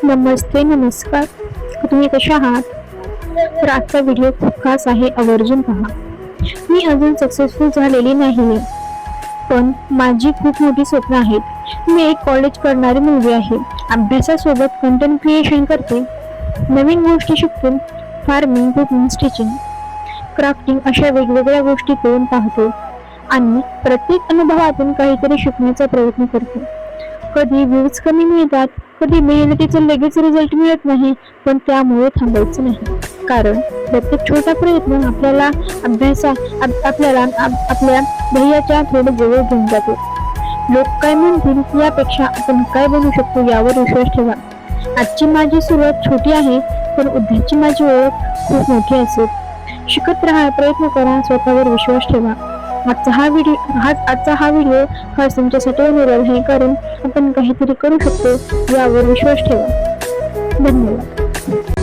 नमस्ते नमस्कार, तुम्ही कशा आहात? तर आजचा व्हिडिओ खूप खास आहे, आवर्जून पहा. मी अजून सक्सेसफुल झालेली नाहीये, पण माझी खूप मोठी स्वप्न आहेत. मी एक कॉलेज करणारी मुलगी आहे. अभ्यासासोबत कंटेंट क्रिएशन करते, नवीन गोष्टी शिकते, फार्मिंग, कुकिंग, स्टिचिंग, क्राफ्टिंग अशा वेगवेगळ्या गोष्टी करून पाहतो आणि प्रत्येक अनुभवातून काहीतरी शिकण्याचा प्रयत्न करतो. कधी व्ह्यूज कमी मिळतात, कधी मेहनतीचा लगेच रिझल्ट मिळत नाही, पण त्यामुळे थांबायचं नाही. कारण प्रत्येक छोटा प्रयत्न आपल्याला आपल्या ध्येयाच्या थोडं जवळ घेऊन जातो. लोक काय म्हणतील यापेक्षा आपण काय बनू शकतो यावर विश्वास ठेवा. आजची माझी सुरुवात छोटी आहे, पण उद्याची माझी ओळख खूप मोठी असेल. शिकत राहा, प्रयत्न करा, स्वतःवर विश्वास ठेवा. आजचा हा व्हिडिओ खास तुमच्यासाठी बनवलेला आहे, कारण आपण काहीतरी करू शकतो यावर विश्वास ठेवा. धन्यवाद.